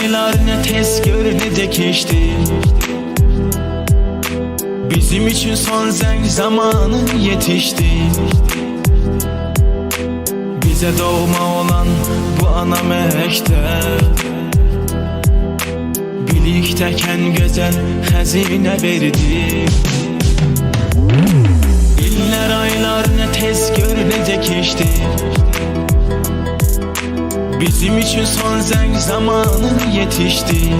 aylar ne tez gör ne de geçti. Bizim için son zeng zamanı yetişti. Bize doğma olan bu ana mektep, birlikteyken güzel hazine verdi. İller aylar ne tez gör ne de geçti. Bizim için son zeng zamanı yetişti.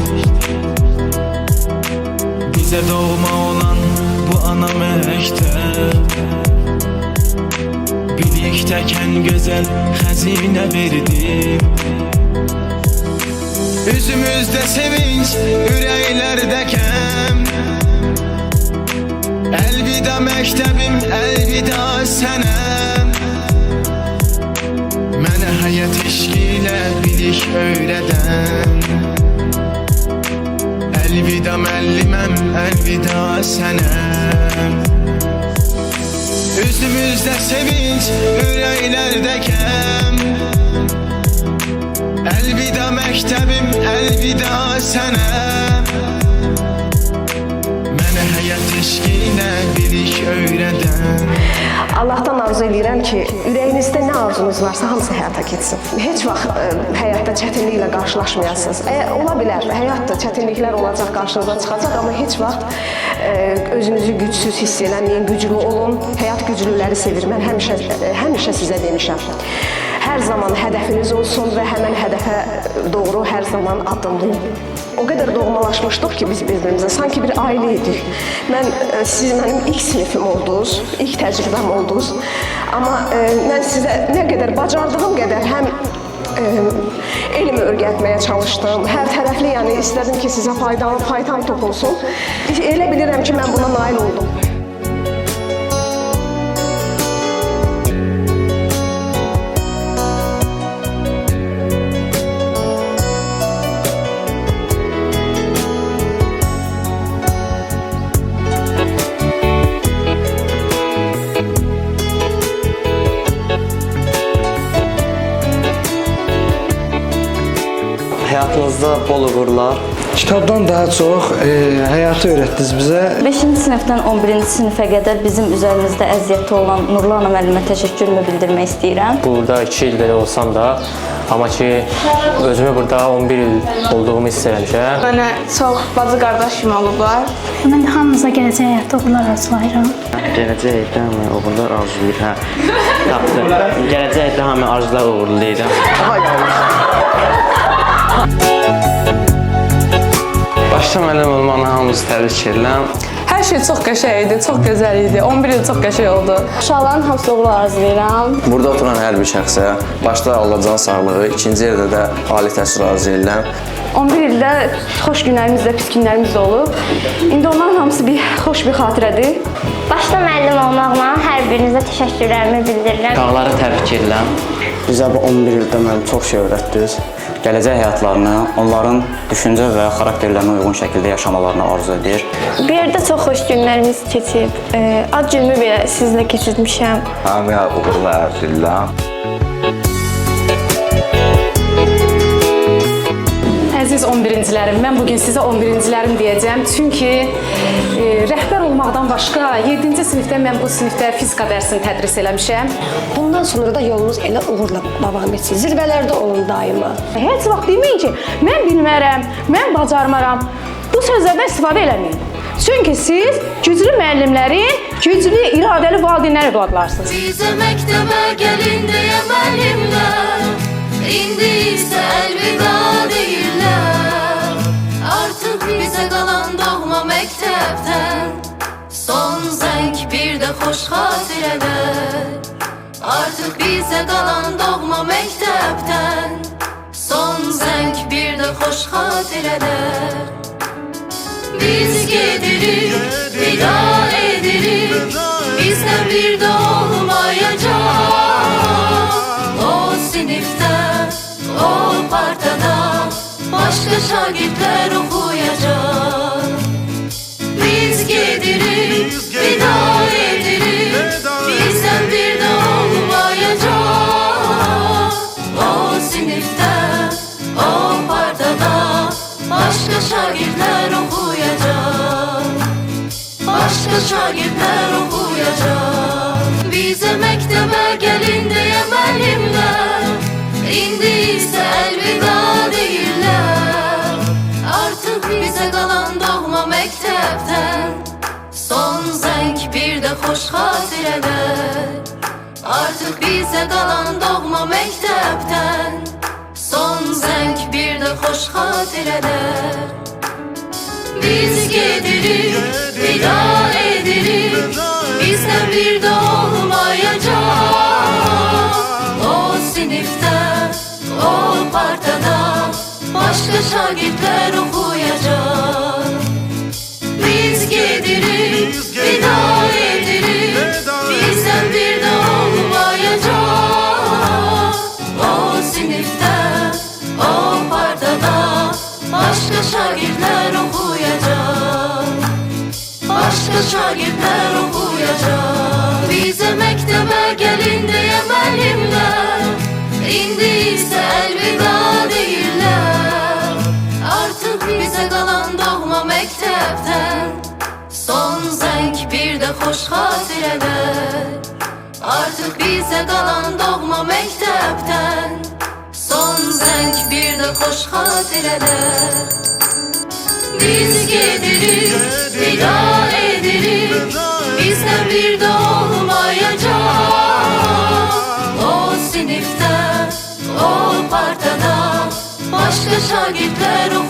Bize doğma olan bu ana mektep, birlikteyken güzel hazine verdi. Üzümüzde sevinç, yüreklerde kem. Elvida mektebim, elvida senem. Mənə həyat eşqiyle bilik öyrədən. Elvida müəlliməm, elvida sənəm. Üzümüzdə sevinç, yüreklerde kem. Elvida məktəbim, elvida sənəm. Mənə həyat eşqiyle bilik öyrədən. Allah'tan arzu edirəm ki, ürəyinizdə nə arzunuz varsa hamısı həyata keçsin. Heç vaxt həyatda çətinliklə qarşılaşmayasınız. Ola bilər, həyatda çətinliklər olacaq, qarşınıza çıxacaq, amma heç vaxt özünüzü gücsüz hiss eləməyin, güclü olun. Həyat güclüləri sevir. Mən həmişə sizə demişəm. Hər zaman hədəfiniz olsun və həmən hədəfə doğru hər zaman addımlayın. O qədər doğmalaşmışdıq ki biz birbirimizə, sanki bir aile idik. Siz mənim ilk sinifim oldunuz, ilk təcrübəm oldunuz. Amma mən sizə nə qədər bacardığım qədər həm elmi öyrətməyə çalışdım, hər tərəfli, yəni istədim ki sizə faydan toxunsun. Elə bilirəm ki mən buna nail oldum. Həyatınızda bol uğurlar. Kitabdan daha çox həyatı öyrətdiniz bizə. 5-ci sinifdən 11-ci sinifə qədər bizim üzərimizdə əziyyəti olan Nurlana müəllimə təşəkkürümü bildirmək istəyirəm. Burada 2 il belə olsam da, amma ki özümü burada 11 il olduğumu hiss eləmişəm. Mənə çox bacı qardaş kimi olublar. Mən də hamınıza gələcək həyatda uğurlar arzulayıram. Gələcək həyatda hamı uğurlar arzulayır. Tapdı. Gələcək həyatda hamı arzular uğurlayır. Başda müəllim olmağına hamınızı təbrik edirəm. Hər şey çox qəşəng idi, çox gözəl idi. 11 il çox qəşəng oldu. Uşaqların hamısı uğurlar arzulayıram. Burada oturan hər bir şəxsə başda Allahcan sağlığı, ikinci yerdə də ali təhsil arzu edirəm. 11 ildə xoş günlərimiz də, pis günlərimiz də olub. İndi onların hamısı xoş bir xatirədir. Başda müəllim olmaqla hər birinizə təşəkkürlərimi bildirirəm. Uşaqları təbrik edirəm. Bizə bu 11 ildə mənim çox şey öyrətdiniz. Gələcək həyatlarını, onların düşüncə və xarakterlərinə uyğun şəkildə yaşamalarını arzu edir. Bir yerdə çox xoş günlərimiz keçib. Ad günümü belə sizinlə keçirmişəm. Hamıya uğurlar arzulayıram. Əziz 11-cilərim, mən bugün sizə 11-cilərim deyəcəm. Çünki rəhbər olmaqdan başqa 7-ci sinifdə mən bu sinifdə fizika dərsini tədris eləmişəm. Bundan sonra da yolunuz elə uğurla davam etsin. Zirvələrdə olun daima. Heç vaxt deməyin ki, mən bilmərəm, mən bacarmaram. Bu sözlərdən istifadə eləməyin. Çünki siz güclü müəllimlərin, güclü, iradəli valideynlər övladlarsınız. Bizə məktəbə gəlin deyə müəllimlər, indi isə əlvida deyirlər. Artıq bizə qalan doğma məktəbdən son zəng bir də xoş xatirələr. Artıq bizə qalan doğma məktəbdən son zəng bir də xoş xatirələr. Biz gedirik, vida edirik, bizdən bir də olmayacaq. O sinifdə, o partada başqa şagirdlər oxuyacaq. Biz gedirik, vida edirik, bizdən bir də olmayacaq. O sinifdə, o partada başqa şagirdlər oxuyacaq. Başqa şagirdlər oxuyacaq. Bizə məktəbə gəlin deyə müəllimlər, indi isə əlvida deyirlər. Artıq bizə qalan doğma məktəbdən son zəng, bir də xoş xatirələr. Artıq bizə qalan doğma məktəbdən son zəng, bir də xoş xatirələr. Biz gedirik, vida edirik, bizdən bir də olmayacaq. O sinifdə, o partada başqa şagirdlər oxuyacaq. Biz gedirik, vida edirik, bizdən bir də olmayacaq. O sinifdə, o partada başqa şagirdlər oxuyacaq. Başqa şagirdlər oxuyacaq. Bizə məktəbə gəlin deyə müəllimlər, indi isə əlvida deyirlər. Artıq bizə qalan doğma məktəbdən son zəng, bir də xoş xatirələr. Artıq bizə qalan doğma məktəbdən son zəng, bir də xoş xatirələr. Biz gedirik, vida edirik, bizdən bir də olmayacaq. O sinifdə, o partada başqa şagirdlər oxuyacaq.